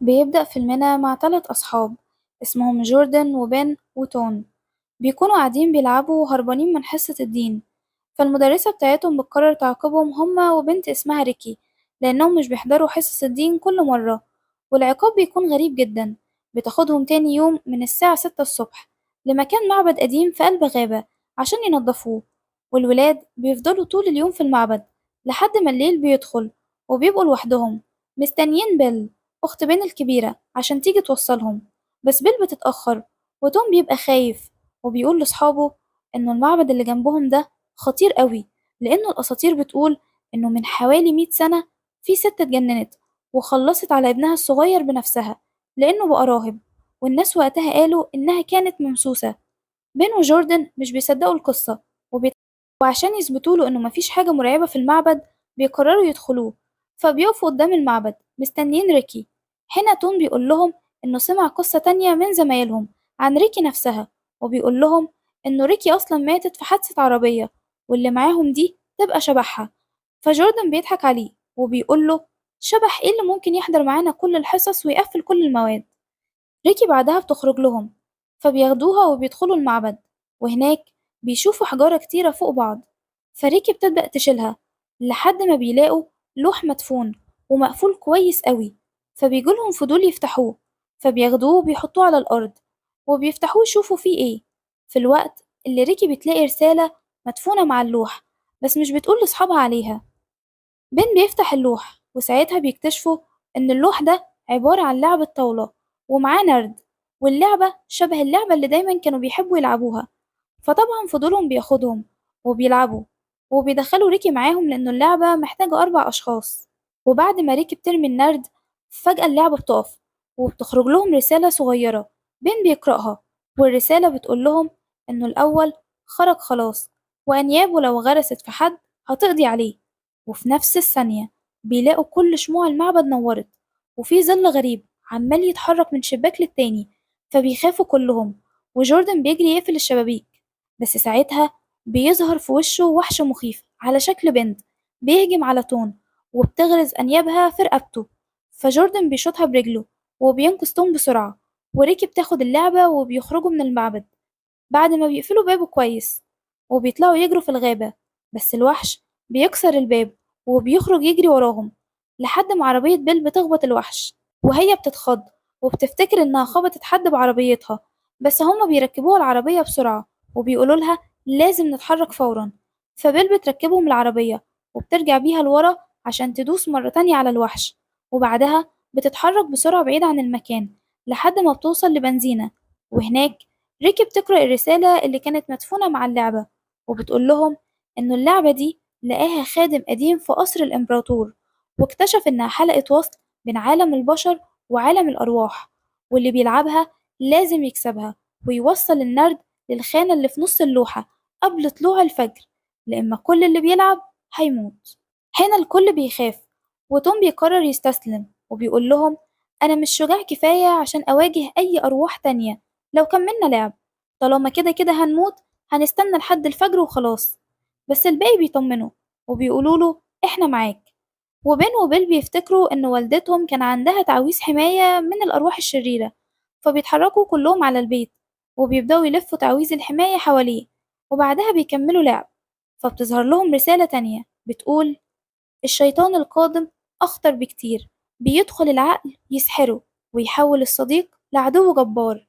بيبدأ فيلمنا مع 3 أصحاب اسمهم جوردن وبن وتون. بيكونوا قاعدين بيلعبوا وهربانين من حصة الدين، فالمدرسة بتاعتهم بتقرر تعاقبهم هما وبنت اسمها ريكي لأنهم مش بيحضروا حصص الدين كل مرة. والعقاب بيكون غريب جدا، بتاخدهم تاني يوم من الساعة 6 الصبح لمكان معبد قديم في قلب غابة عشان ينضفوه. والولاد بيفضلوا طول اليوم في المعبد لحد ما الليل بيدخل، وبيبقوا لوحدهم مستنيين بيل أخت بين الكبيرة عشان تيجي توصلهم. بس بيل بتتأخر، وتوم بيبقى خايف وبيقول لصحابه إنه المعبد اللي جنبهم ده خطير قوي، لأنه الأساطير بتقول إنه من حوالي 100 سنة في ست اتجننت وخلصت على ابنها الصغير بنفسها لأنه بقى راهب، والناس وقتها قالوا إنها كانت ممسوسة. بين وجوردن مش بيصدقوا القصة وعشان يثبتوله إنه مفيش حاجة مرعبة في المعبد بيقرروا يدخلوه. فبيقفوا قدام المعبد مستنيين ريكي. هنا توم بيقول لهم إنه سمع قصة تانية من زمايلهم عن ريكي نفسها، وبيقول لهم إنه ريكي أصلا ماتت في حادثة عربية واللي معاهم دي تبقى شبحها. فجوردن بيضحك عليه وبيقول له شبح إيه اللي ممكن يحضر معانا كل الحصص ويقفل كل المواد. ريكي بعدها بتخرج لهم، فبياخدوها وبيدخلوا المعبد، وهناك بيشوفوا حجارة كتيرة فوق بعض. فريكي بتبدأ تشيلها لحد ما بيلاقوا لوح مدفون ومقفول كويس قوي، فبيجيلهم فضول يفتحوه. فبياخدوه وبيحطوه على الأرض وبيفتحوه يشوفوا فيه ايه. في الوقت اللي ريكي بتلاقي رسالة مدفونة مع اللوح، بس مش بتقول لأصحابها عليها. بن بيفتح اللوح وساعتها بيكتشفوا إن اللوح ده عبارة عن لعبة طاولة ومعاه نرد، واللعبة شبه اللعبة اللي دايما كانوا بيحبوا يلعبوها. فطبعا فضولهم بياخدهم وبيلعبوا، وبيدخلوا ريكي معاهم لأن اللعبة محتاجة 4 أشخاص. وبعد ما ريكي بترمي النرد فجأة اللعبة بتقف وبتخرج لهم رسالة صغيرة. بين بيقرأها، والرسالة بتقول لهم إنه الأول خرج خلاص، وأنيابه لو غرست في حد هتقضي عليه. وفي نفس الثانية بيلاقوا كل شموع المعبد نورت، وفي ظل غريب عمال يتحرك من شباك للتاني. فبيخافوا كلهم، وجوردن بيجري يقفل الشبابيك. بس ساعتها بيظهر في وشه وحش مخيف على شكل بنت بيهجم على تون، وبتغرز أنيابها في رقبته. فجوردن بيشوطها برجله وبينقذ توم بسرعة، وريكي بتاخد اللعبة وبيخرجوا من المعبد بعد ما بيقفلوا بابه كويس، وبيطلعوا يجروا في الغابة. بس الوحش بيكسر الباب وبيخرج يجري وراهم لحد ما عربية بيل بتخبط الوحش، وهي بتتخض وبتفتكر إنها خبطت حد بعربيتها. بس هما بيركبوها العربية بسرعة وبيقولوا لها لازم نتحرك فورا. فبيل بتركبهم العربية وبترجع بيها لورا عشان تدوس مرة تانية على الوحش، وبعدها بتتحرك بسرعة بعيد عن المكان لحد ما بتوصل لبنزينة. وهناك ريكي بتقرأ الرسالة اللي كانت مدفونة مع اللعبة، وبتقول لهم إنه اللعبة دي لقاها خادم قديم في قصر الإمبراطور، واكتشف إنها حلقة وصل بين عالم البشر وعالم الأرواح، واللي بيلعبها لازم يكسبها ويوصل النرد للخانة اللي في نص اللوحة قبل طلوع الفجر، لإما كل اللي بيلعب هيموت. هنا الكل بيخاف، وتوم بيقرر يستسلم وبيقول لهم أنا مش شجاع كفاية عشان أواجه أي أرواح تانية. لو كملنا لعب طالما كده كده هنموت، هنستنى لحد الفجر وخلاص. بس الباقي بيطمنوا وبيقولوله إحنا معاك. وبين وبيل بيفتكروا إن والدتهم كان عندها تعويذ حماية من الأرواح الشريرة، فبيتحركوا كلهم على البيت وبيبدأوا يلفوا تعويذ الحماية حواليه، وبعدها بيكملوا لعب. فبتظهر لهم رسالة تانية بتقول الشيطان القادم أخطر بكتير، بيدخل العقل يسحره ويحول الصديق لعدو جبار.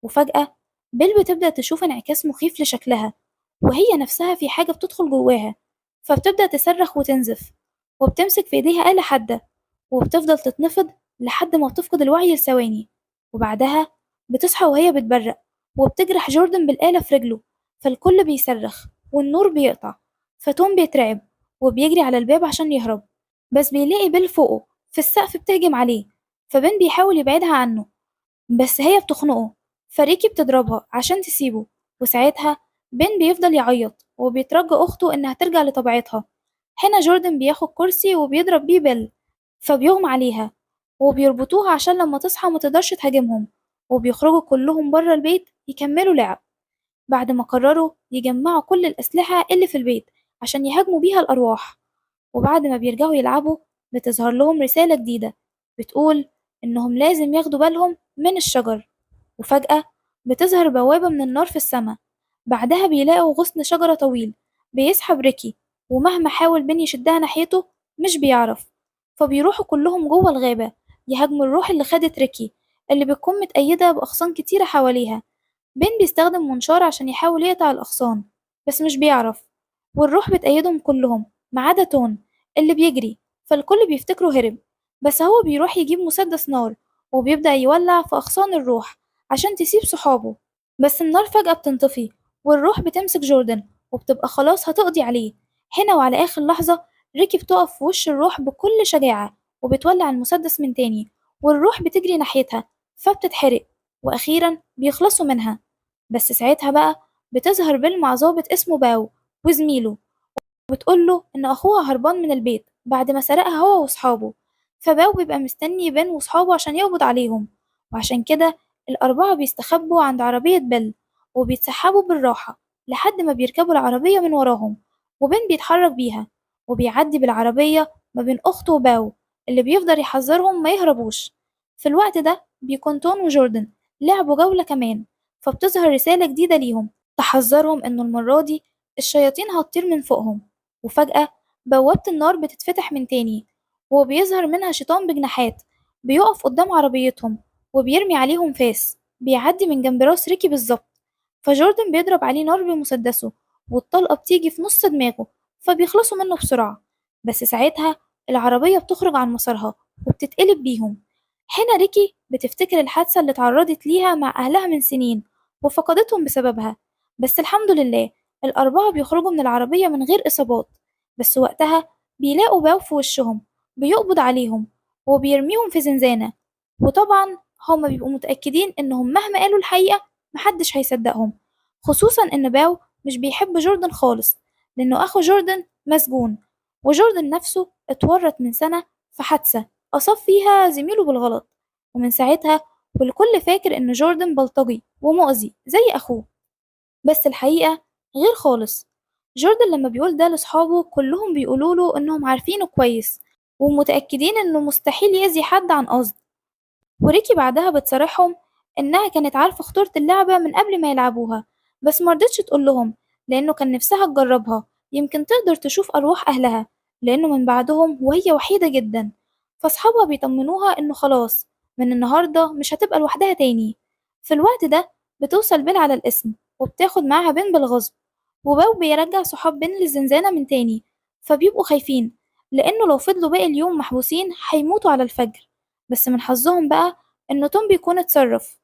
وفجأة بيل بتبدأ تشوف انعكاس مخيف لشكلها، وهي نفسها في حاجة بتدخل جواها. فبتبدأ تصرخ وتنزف، وبتمسك في ايديها آلة حادة وبتفضل تتنفض لحد ما بتفقد الوعي لثواني. وبعدها بتصحى وهي بتبرق وبتجرح جوردن بالآلة في رجله. فالكل بيصرخ والنور بيقطع، فتوم بيترعب وبيجري على الباب عشان يهرب، بس بيلاقي بيل فوقه في السقف بتهجم عليه. فبن بيحاول يبعدها عنه بس هي بتخنقه، فريكي بتضربها عشان تسيبه. وساعتها بن بيفضل يعيط وبيترجى أخته إنها ترجع لطبيعتها. هنا جوردن بياخد كرسي وبيضرب بيه بيل، فبيغمى عليها وبيربطوها عشان لما تصحى متقدرش تهاجمهم. وبيخرجوا كلهم برا البيت يكملوا لعب بعد ما قرروا يجمعوا كل الأسلحة اللي في البيت عشان يهاجموا بيها الأرواح. وبعد ما بيرجعوا يلعبوا بتظهر لهم رسالة جديدة بتقول إنهم لازم ياخدوا بالهم من الشجر. وفجأة بتظهر بوابة من النار في السما، بعدها بيلاقوا غصن شجرة طويل بيسحب ريكي، ومهما حاول بين يشدها ناحيته مش بيعرف. فبيروحوا كلهم جوه الغابة يهاجموا الروح اللي خدت ريكي، اللي بتكون متأيدة بأغصان كتيرة حواليها. بين بيستخدم منشار عشان يحاول يقطع الأغصان، بس مش بيعرف، والروح بتأيدهم كلهم ما عدا تون اللي بيجري. فالكل بيفتكره هرب، بس هو بيروح يجيب مسدس نار وبيبدأ يولع في أغصان الروح عشان تسيب صحابه. بس النار فجأة بتنطفي، والروح بتمسك جوردن وبتبقى خلاص هتقضي عليه. هنا وعلى آخر لحظة ريكي بتقف في وش الروح بكل شجاعة وبتولع المسدس من تاني، والروح بتجري ناحيتها فبتتحرق، وأخيرا بيخلصوا منها. بس ساعتها بقى بتظهر بيل مع ظابط اسمه باو وزميله، وبتقوله إن أخوها هربان من البيت بعد ما سرقها هو وصحابه. فباو بيبقى مستني بين وصحابه عشان يقبض عليهم، وعشان كده الأربعة بيستخبوا عند عربية بيل وبيتسحبوا بالراحة لحد ما بيركبوا العربية من وراهم، وبين بيتحرك بيها وبيعدي بالعربية ما بين أخته وباو اللي بيفضل يحذرهم ما يهربوش. في الوقت ده بيكون تون وجوردن لعبوا جولة كمان، فبتظهر رسالة جديدة ليهم تحذرهم إنه المرة دي الشياطين هتطير من فوقهم. وفجأة بوابة النار بتتفتح من تاني، وبيظهر منها شيطان بجناحات بيقف قدام عربيتهم وبيرمي عليهم فاس بيعدي من جنب راس ريكي بالظبط. فجوردن بيضرب عليه نار بمسدسه، والطلقة بتيجي في نص دماغه فبيخلصوا منه بسرعة. بس ساعتها العربية بتخرج عن مسارها وبتتقلب بيهم. هنا ريكي بتفتكر الحادثة اللي اتعرضت ليها مع أهلها من سنين وفقدتهم بسببها. بس الحمد لله الأربعة بيخرجوا من العربية من غير إصابات. بس وقتها بيلاقوا باو في وشهم بيقبض عليهم وبيرميهم في زنزانة. وطبعا هما بيبقوا متأكدين إنهم مهما قالوا الحقيقة محدش هيصدقهم، خصوصا إن باو مش بيحب جوردن خالص لأنه أخو جوردن مسجون، وجوردن نفسه اتورط من سنة في حادثة أصاب فيها زميله بالغلط. ومن ساعتها والكل فاكر إن جوردن بلطجي ومؤذي زي أخوه، بس الحقيقة غير خالص. جوردن لما بيقول ده لصحابه كلهم بيقولوله إنهم عارفينه كويس ومتأكدين إنه مستحيل يأذي حد عن قصد. وريكي بعدها بتصارحهم إنها كانت عارفة خطورة اللعبة من قبل ما يلعبوها، بس مرضتش تقولهم لأنه كان نفسها تجربها يمكن تقدر تشوف أرواح أهلها، لأنه من بعدهم وهي وحيدة جدا. فأصحابها بيطمنوها إنه خلاص من النهاردة مش هتبقى لوحدها تاني. في الوقت ده بتوصل بيل على القسم وبتاخد معاها بين بالغصب، وباو بيرجع صحاب بين للزنزانة من تاني. فبيبقوا خايفين لأنه لو فضلوا باقي اليوم محبوسين هيموتوا على الفجر. بس من حظهم بقى إن توم بيكون اتصرف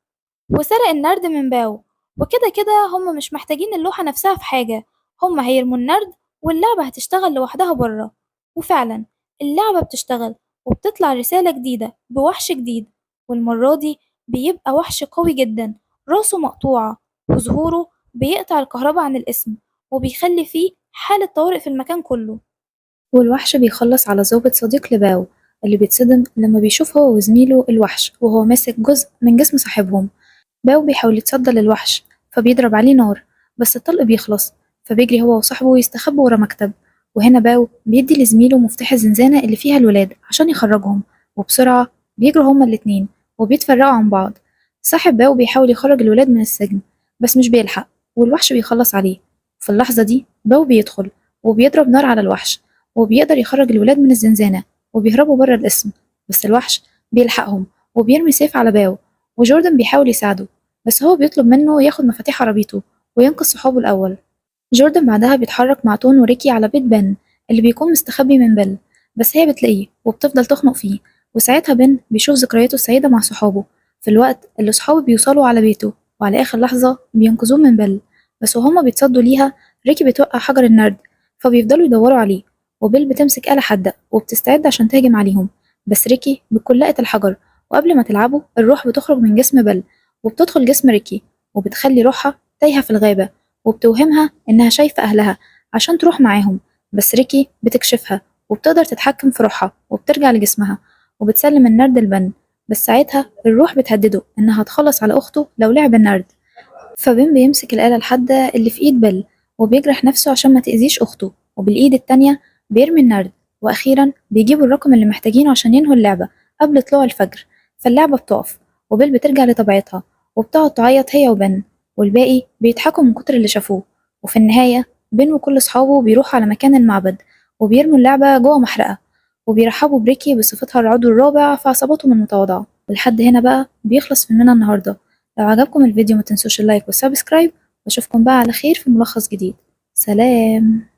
وسرق النرد من باو، وكده كده هما مش محتاجين اللوحة نفسها في حاجة، هما هيرموا النرد واللعبة هتشتغل لوحدها بره. وفعلا اللعبة بتشتغل وبتطلع رسالة جديدة بوحش جديد، والمرة دي بيبقى وحش قوي جدا راسه مقطوعة، وظهوره بيقطع الكهرباء عن الاسم وبيخلي فيه حالة طوارئ في المكان كله. والوحش بيخلص على ضابط صديق لباو اللي بيتصدم لما بيشوف هو وزميله الوحش وهو ماسك جزء من جسم صاحبهم. باو بيحاول يتصدى للوحش فبيضرب عليه نار، بس الطلق بيخلص فبيجري هو وصاحبه يستخبوا ورا مكتب. وهنا باو بيدي لزميله مفتاح الزنزانة اللي فيها الولاد عشان يخرجهم، وبسرعة بيجروا هما الاتنين وبيتفرقوا عن بعض. صاحب باو بيحاول يخرج الولاد من السجن بس مش بيلحق، والوحش بيخلص عليه. في اللحظة دي باو بيدخل وبيضرب نار على الوحش وبيقدر يخرج الولاد من الزنزانة وبيهربوا بره القسم. بس الوحش بيلحقهم وبيرمي سيف على باو، وجوردن بيحاول يساعده بس هو بيطلب منه ياخد مفاتيح عربيته وينقذ صحابه الأول. جوردن بعدها بيتحرك مع تون وريكي على بيت بن اللي بيكون مستخبي من بيل، بس هي بتلاقيه وبتفضل تخنق فيه. وساعتها بن بيشوف ذكرياته السعيدة مع صحابه في الوقت اللي صحابه بيوصلوا على بيته، وعلى آخر لحظة بينقذوه من بيل. بس وهما بيتصدوا ليها ريكي بتوقع حجر النرد فبيفضلوا يدوروا عليه، وبيل بتمسك آلة حادة وبتستعد عشان تهجم عليهم. بس ريكي بتكون لقت الحجر، وقبل ما تلعبه الروح بتخرج من جسم بيل وبتدخل جسم ريكي وبتخلي روحها تايهة في الغابة، وبتوهمها إنها شايفة أهلها عشان تروح معاهم. بس ريكي بتكشفها وبتقدر تتحكم في روحها وبترجع لجسمها وبتسلم النرد لبن. بس ساعتها الروح بتهدده إنها هتخلص على أخته لو لعب النرد. فبن بيمسك الآلة الحادة اللي في إيد بيل وبيجرح نفسه عشان ما تأذيش أخته، وبالإيد التانية بيرمي النرد. وأخيرا بيجيبوا الرقم اللي محتاجينه عشان ينهوا اللعبة قبل طلوع الفجر. فاللعبة بتقف وبيل بترجع لطبيعتها وبتقعد تعيط هي وبن، والباقي بيضحكوا من كتر اللي شافوه. وفي النهاية بن وكل صحابه بيروحوا على مكان المعبد وبيرموا اللعبة جوه محرقة، وبيرحبوا بريكي بصفتها العضو الرابع في عصاباتهم المتواضعة. ولحد هنا بقى بيخلص فيلمنا النهاردة. لو عجبكم الفيديو متنسوش اللايك والسبسكرايب، واشوفكم بقى على خير في ملخص جديد. سلام.